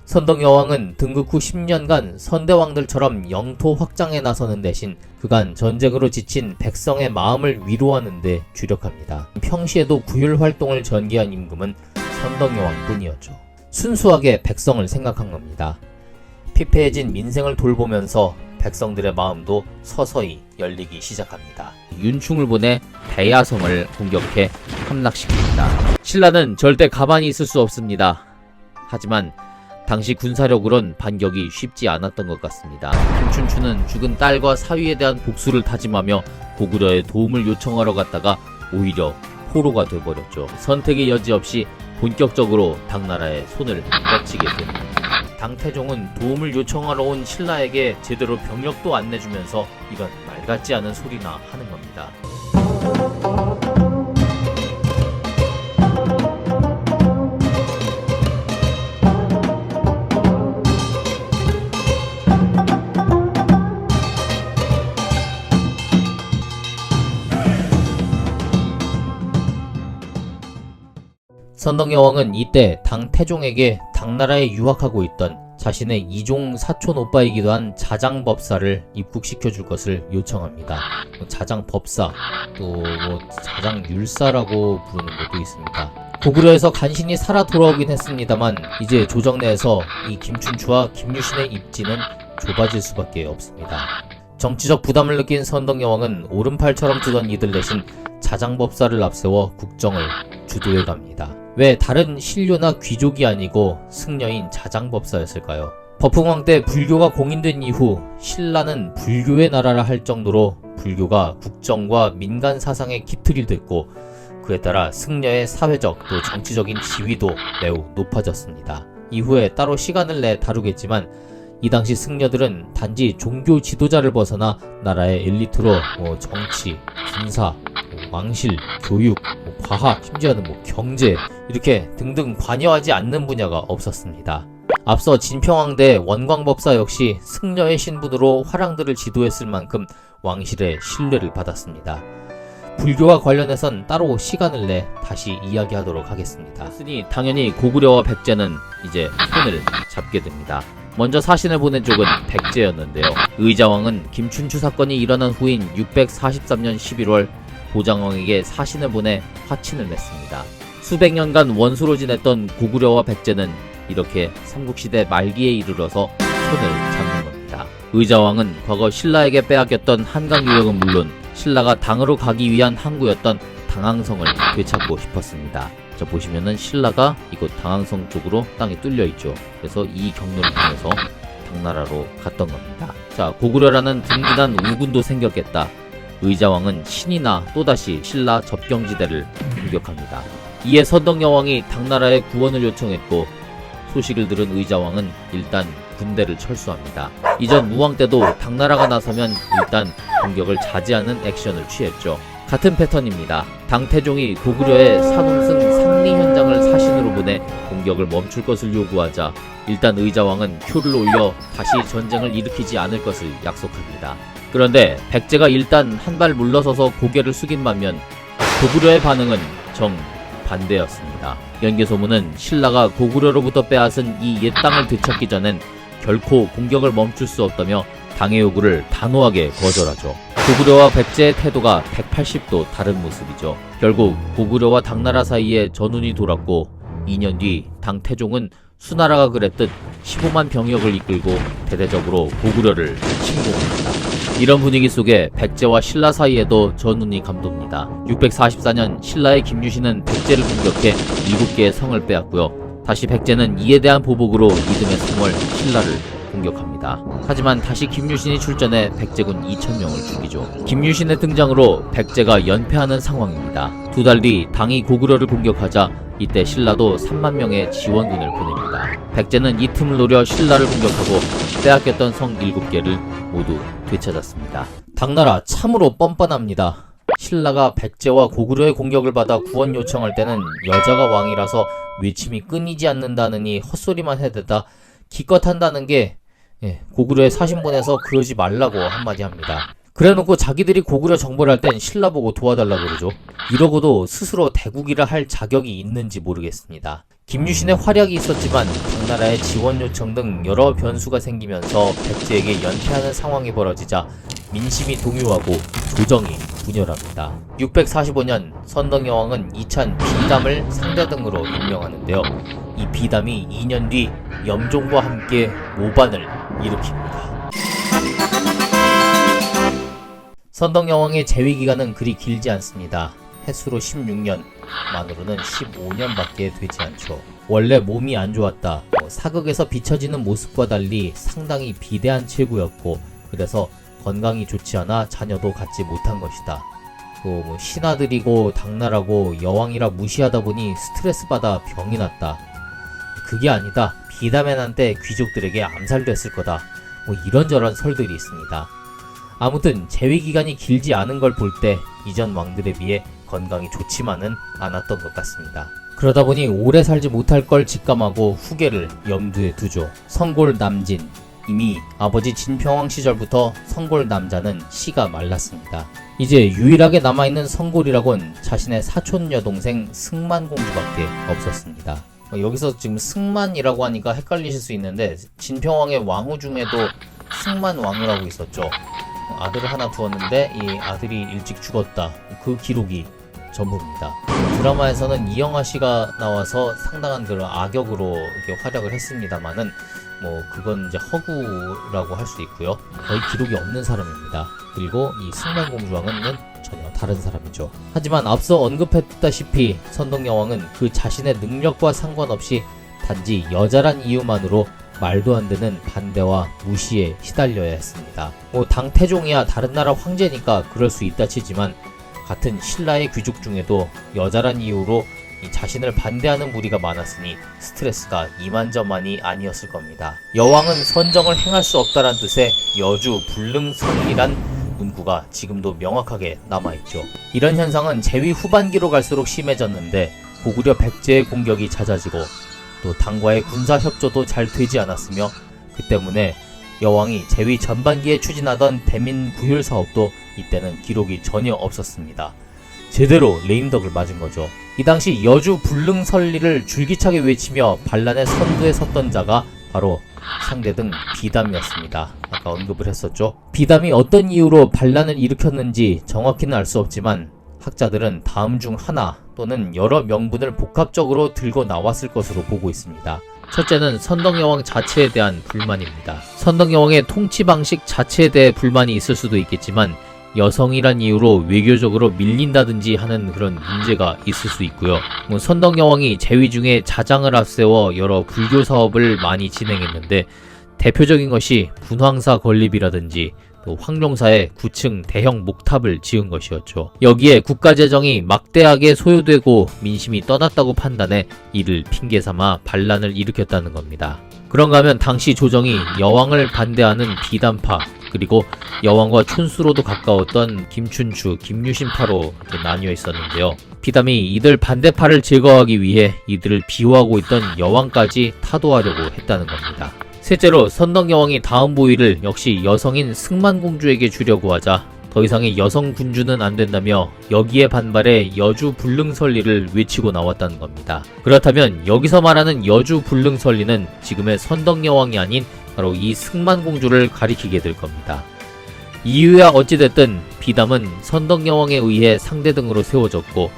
선덕여왕은 등극 후 10년간 선대왕들처럼 영토 확장에 나서는 대신 그간 전쟁으로 지친 백성의 마음을 위로하는 데 주력합니다. 평시에도 구휼 활동을 전개한 임금은 선덕여왕뿐이었죠. 순수하게 백성을 생각한 겁니다. 피폐해진 민생을 돌보면서 백성들의 마음도 서서히 열리기 시작합니다. 윤충을 보내 대야성을 공격해 함락시킵니다. 신라는 절대 가만히 있을 수 없습니다. 하지만 당시 군사력으론 반격이 쉽지 않았던 것 같습니다. 김춘추는 죽은 딸과 사위에 대한 복수를 다짐하며 고구려에 도움을 요청하러 갔다가 오히려 포로가 돼버렸죠. 선택의 여지 없이 본격적으로 당나라의 손을 뻗치게 됩니다. 당태종은 도움을 요청하러 온 신라에게 제대로 병력도 안 내주면서 이건 말 같지 않은 소리나 하는 겁니다. 선덕여왕은 이때 당태종에게 당나라에 유학하고 있던 자신의 이종 사촌 오빠이기도 한 자장법사를 입국시켜줄 것을 요청합니다. 자장법사, 또 자장율사라고 부르는 것도 있습니다. 고구려에서 간신히 살아 돌아오긴 했습니다만 이제 조정 내에서 이 김춘추와 김유신의 입지는 좁아질 수밖에 없습니다. 정치적 부담을 느낀 선덕여왕은 오른팔처럼 두던 이들 대신 자장법사를 앞세워 국정을 주도해 갑니다. 왜 다른 신료나 귀족이 아니고 승려인 자장법사였을까요? 버풍왕 때 불교가 공인된 이후 신라는 불교의 나라라 할 정도로 불교가 국정과 민간 사상의 기틀이 됐고 그에 따라 승려의 사회적 또 정치적인 지위도 매우 높아졌습니다. 이후에 따로 시간을 내 다루겠지만 이 당시 승려들은 단지 종교 지도자를 벗어나 나라의 엘리트로 정치, 군사, 왕실, 교육, 과학, 심지어는 경제 이렇게 등등 관여하지 않는 분야가 없었습니다. 앞서 진평왕 때 원광법사 역시 승려의 신분으로 화랑들을 지도했을 만큼 왕실의 신뢰를 받았습니다. 불교와 관련해선 따로 시간을 내 다시 이야기하도록 하겠습니다. 그랬으니 당연히 고구려와 백제는 이제 손을 잡게 됩니다. 먼저 사신을 보낸 쪽은 백제였는데요. 의자왕은 김춘추 사건이 일어난 후인 643년 11월 보장왕에게 사신을 보내 화친을 맺습니다. 수백 년간 원수로 지냈던 고구려와 백제는 이렇게 삼국시대 말기에 이르러서 손을 잡는 겁니다. 의자왕은 과거 신라에게 빼앗겼던 한강 유역은 물론 신라가 당으로 가기 위한 항구였던 당항성을 되찾고 싶었습니다. 자, 보시면은 신라가 이곳 당항성 쪽으로 땅이 뚫려 있죠. 그래서 이 경로를 통해서 당나라로 갔던 겁니다. 자, 고구려라는 든든한 우군도 생겼겠다. 의자왕은 신이나 또다시 신라 접경지대를 공격합니다. 이에 선덕여왕이 당나라에 구원을 요청했고 소식을 들은 의자왕은 일단 군대를 철수합니다. 이전 무왕 때도 당나라가 나서면 일단 공격을 자제하는 액션을 취했죠. 같은 패턴입니다. 당태종이 고구려의 산홍승 상리 현장을 사신으로 보내 공격을 멈출 것을 요구하자 일단 의자왕은 표를 올려 다시 전쟁을 일으키지 않을 것을 약속합니다. 그런데 백제가 일단 한 발 물러서서 고개를 숙인 반면 고구려의 반응은 정반대였습니다. 연개소문은 신라가 고구려로부터 빼앗은 이 옛 땅을 되찾기 전엔 결코 공격을 멈출 수 없다며 당의 요구를 단호하게 거절하죠. 고구려와 백제의 태도가 180도 다른 모습이죠. 결국 고구려와 당나라 사이에 전운이 돌았고 2년 뒤 당태종은 수나라가 그랬듯 15만 병력을 이끌고 대대적으로 고구려를 침공합니다. 이런 분위기 속에 백제와 신라 사이에도 전운이 감돕니다. 644년 신라의 김유신은 백제를 공격해 7개의 성을 빼앗고요. 다시 백제는 이에 대한 보복으로 이듬해 3월 신라를 공격합니다. 하지만 다시 김유신이 출전해 백제군 2,000명을 죽이죠. 김유신의 등장으로 백제가 연패하는 상황입니다. 2달 뒤 당이 고구려를 공격하자 이때 신라도 3만 명의 지원군을 보냅니다. 백제는 이 틈을 노려 신라를 공격하고 빼앗겼던 성 7개를 모두 되찾았습니다. 당나라 참으로 뻔뻔합니다. 신라가 백제와 고구려의 공격을 받아 구원 요청할 때는 여자가 왕이라서 외침이 끊이지 않는다느니 헛소리만 해대다 기껏 한다는 게 고구려에 사신 보내서 그러지 말라고 한마디 합니다. 그래놓고 자기들이 고구려 정벌 할 땐 신라 보고 도와달라 그러죠. 이러고도 스스로 대국이라 할 자격이 있는지 모르겠습니다. 김유신의 활약이 있었지만 당나라의 지원 요청 등 여러 변수가 생기면서 백제에게 연패하는 상황이 벌어지자 민심이 동요하고 조정이 분열합니다. 645년 선덕여왕은 이찬 비담을 상대등으로 임명하는데요. 이 비담이 2년 뒤 염종과 함께 모반을 일으킵니다. 선덕여왕의 재위기간은 그리 길지 않습니다. 횟수로 16년, 만으로는 15년밖에 되지 않죠. 원래 몸이 안 좋았다. 사극에서 비춰지는 모습과 달리 상당히 비대한 체구였고, 그래서 건강이 좋지 않아 자녀도 갖지 못한 것이다. 또 신하들이고 당나라고 여왕이라 무시하다 보니 스트레스 받아 병이 났다. 그게 아니다. 비담에 난 때 귀족들에게 암살됐을 거다. 이런저런 설들이 있습니다. 아무튼 재위기간이 길지 않은 걸 볼 때 이전 왕들에 비해 건강이 좋지만은 않았던 것 같습니다. 그러다 보니 오래 살지 못할 걸 직감하고 후계를 염두에 두죠. 성골 남진. 이미 아버지 진평왕 시절부터 성골 남자는 씨가 말랐습니다. 이제 유일하게 남아있는 성골이라곤 자신의 사촌 여동생 승만공주밖에 없었습니다. 여기서 지금 승만이라고 하니까 헷갈리실 수 있는데 진평왕의 왕후 중에도 승만왕후라고 있었죠. 아들을 하나 두었는데 이 아들이 일찍 죽었다. 그 기록이 전부입니다. 드라마에서는 이영하 씨가 나와서 상당한 그런 악역으로 이렇게 활약을 했습니다만은 그건 이제 허구라고 할 수 있고요. 거의 기록이 없는 사람입니다. 그리고 이 승만공주왕은 전혀 다른 사람이죠. 하지만 앞서 언급했다시피 선덕여왕은 그 자신의 능력과 상관없이 단지 여자란 이유만으로 말도 안 되는 반대와 무시에 시달려야 했습니다. 당 태종이야 다른 나라 황제니까 그럴 수 있다 치지만 같은 신라의 귀족 중에도 여자란 이유로 자신을 반대하는 무리가 많았으니 스트레스가 이만저만이 아니었을 겁니다. 여왕은 선정을 행할 수 없다란 뜻의 여주 불능선이란 문구가 지금도 명확하게 남아있죠. 이런 현상은 재위 후반기로 갈수록 심해졌는데 고구려 백제의 공격이 잦아지고 또 당과의 군사협조도 잘 되지 않았으며 그 때문에 여왕이 재위 전반기에 추진하던 대민 구휼 사업도 이때는 기록이 전혀 없었습니다. 제대로 레임덕을 맞은 거죠. 이 당시 여주 불능설리를 줄기차게 외치며 반란의 선두에 섰던 자가 바로 상대등 비담이었습니다. 아까 언급을 했었죠. 비담이 어떤 이유로 반란을 일으켰는지 정확히는 알 수 없지만 학자들은 다음 중 하나 또는 여러 명분을 복합적으로 들고 나왔을 것으로 보고 있습니다. 첫째는 선덕여왕 자체에 대한 불만입니다. 선덕여왕의 통치 방식 자체에 대해 불만이 있을 수도 있겠지만 여성이란 이유로 외교적으로 밀린다든지 하는 그런 문제가 있을 수 있고요. 선덕여왕이 재위 중에 자장을 앞세워 여러 불교 사업을 많이 진행했는데 대표적인 것이 분황사 건립이라든지 또 황룡사에 9층 대형 목탑을 지은 것이었죠. 여기에 국가재정이 막대하게 소요되고 민심이 떠났다고 판단해 이를 핑계삼아 반란을 일으켰다는 겁니다. 그런가 하면 당시 조정이 여왕을 반대하는 비담파 그리고 여왕과 촌수로도 가까웠던 김춘추, 김유신파로 이렇게 나뉘어 있었는데요. 비담이 이들 반대파를 제거하기 위해 이들을 비호하고 있던 여왕까지 타도하려고 했다는 겁니다. 셋째로 선덕여왕이 다음 보위를 역시 여성인 승만공주에게 주려고 하자 더 이상의 여성 군주는 안 된다며 여기에 반발해 여주 불능설리를 외치고 나왔다는 겁니다. 그렇다면 여기서 말하는 여주 불능설리는 지금의 선덕여왕이 아닌 바로 이 승만공주를 가리키게 될 겁니다. 이유야 어찌됐든 비담은 선덕여왕에 의해 상대등으로 세워졌고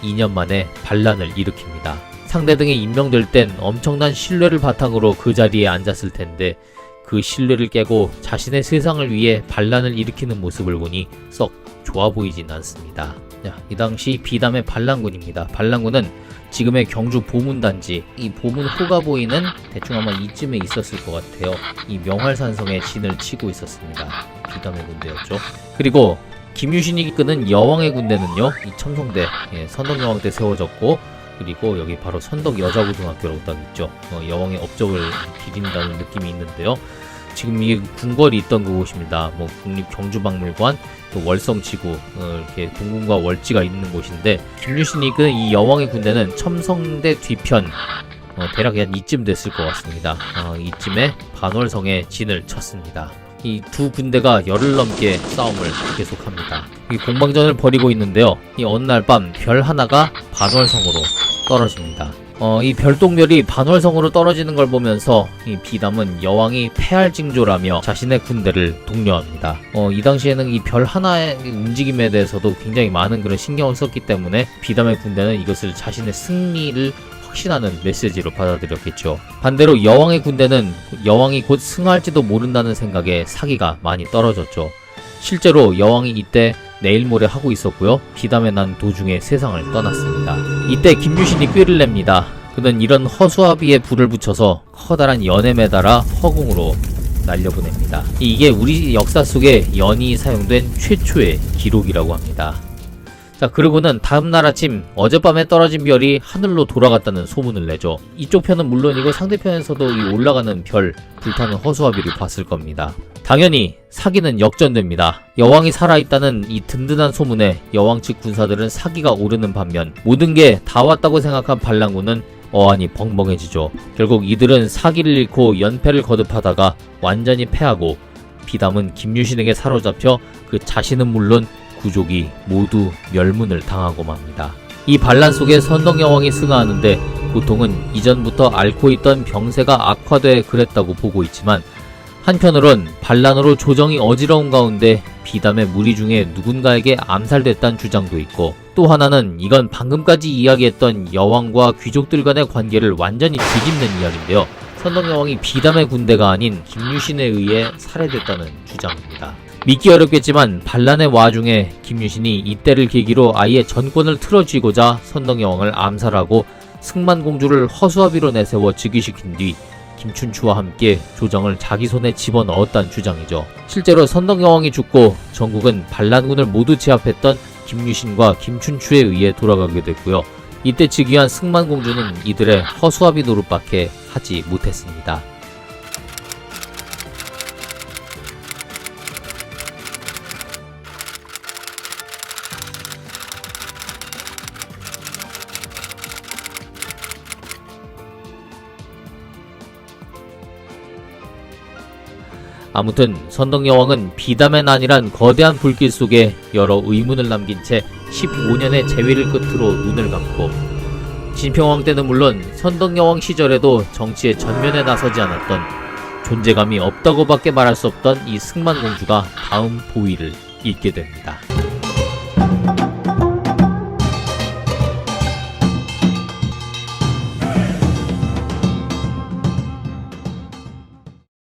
2년 만에 반란을 일으킵니다. 상대등이 임명될 땐 엄청난 신뢰를 바탕으로 그 자리에 앉았을 텐데 그 신뢰를 깨고 자신의 세상을 위해 반란을 일으키는 모습을 보니 썩 좋아 보이진 않습니다. 이 당시 비담의 반란군입니다. 반란군은 지금의 경주 보문단지, 이 보문호가 보이는 대충 아마 이쯤에 있었을 것 같아요. 이 명활산성에 진을 치고 있었습니다. 비담의 군대였죠. 그리고 김유신이 이끄는 여왕의 군대는요, 이 첨성대, 선덕여왕 때 세워졌고, 그리고 여기 바로 선덕여자고등학교라고 딱 있죠. 여왕의 업적을 기린다는 느낌이 있는데요. 지금 이게 궁궐이 있던 그곳입니다. 국립경주박물관, 또 월성지구, 이렇게 동궁과 월지가 있는 곳인데, 김유신이 이끄는 이 여왕의 군대는 첨성대 뒤편, 대략 한 이쯤 됐을 것 같습니다. 이쯤에 반월성에 진을 쳤습니다. 이 두 군대가 열흘 넘게 싸움을 계속합니다. 이 공방전을 벌이고 있는데요. 이 어느 날 밤 별 하나가 반월성으로 떨어집니다. 이 별똥별이 반월성으로 떨어지는 걸 보면서 이 비담은 여왕이 패할 징조라며 자신의 군대를 독려합니다. 이 당시에는 이 별 하나의 움직임에 대해서도 굉장히 많은 그런 신경을 썼기 때문에 비담의 군대는 이것을 자신의 승리를 확신하는 메시지로 받아들였겠죠. 반대로 여왕의 군대는 여왕이 곧 승할지도 모른다는 생각에 사기가 많이 떨어졌죠. 실제로 여왕이 이때 내일 모레 하고 있었고요. 비담에 난 도중에 세상을 떠났습니다. 이때 김유신이 꾀를 냅니다. 그는 이런 허수아비에 불을 붙여서 커다란 연에 매달아 허공으로 날려보냅니다. 이게 우리 역사 속에 연이 사용된 최초의 기록이라고 합니다. 자, 그리고는 다음날 아침 어젯밤에 떨어진 별이 하늘로 돌아갔다는 소문을 내죠. 이쪽 편은 물론이고 상대편에서도 이 올라가는 별, 불타는 허수아비를 봤을 겁니다. 당연히 사기는 역전됩니다. 여왕이 살아있다는 이 든든한 소문에 여왕 측 군사들은 사기가 오르는 반면 모든 게 다 왔다고 생각한 반란군은 어안이 벙벙해지죠. 결국 이들은 사기를 잃고 연패를 거듭하다가 완전히 패하고 비담은 김유신에게 사로잡혀 그 자신은 물론 구족이 모두 멸문을 당하고 맙니다. 이 반란 속에 선덕여왕이 승하하는데 보통은 이전부터 앓고 있던 병세가 악화돼 그랬다고 보고 있지만 한편으론 반란으로 조정이 어지러운 가운데 비담의 무리 중에 누군가에게 암살됐다는 주장도 있고 또 하나는 이건 방금까지 이야기했던 여왕과 귀족들 간의 관계를 완전히 뒤집는 이야기인데요. 선덕여왕이 비담의 군대가 아닌 김유신에 의해 살해됐다는 주장입니다. 믿기 어렵겠지만 반란의 와중에 김유신이 이때를 계기로 아예 전권을 틀어쥐고자 선덕여왕을 암살하고 승만공주를 허수아비로 내세워 즉위시킨 뒤 김춘추와 함께 조정을 자기 손에 집어넣었다는 주장이죠. 실제로 선덕여왕이 죽고 전국은 반란군을 모두 제압했던 김유신과 김춘추에 의해 돌아가게 됐고요. 이때 즉위한 승만공주는 이들의 허수아비 노릇밖에 하지 못했습니다. 아무튼 선덕여왕은 비담의 난이란 거대한 불길 속에 여러 의문을 남긴 채 15년의 재위를 끝으로 눈을 감고 진평왕 때는 물론 선덕여왕 시절에도 정치의 전면에 나서지 않았던 존재감이 없다고밖에 말할 수 없던 이 승만공주가 다음 보위를 잇게 됩니다.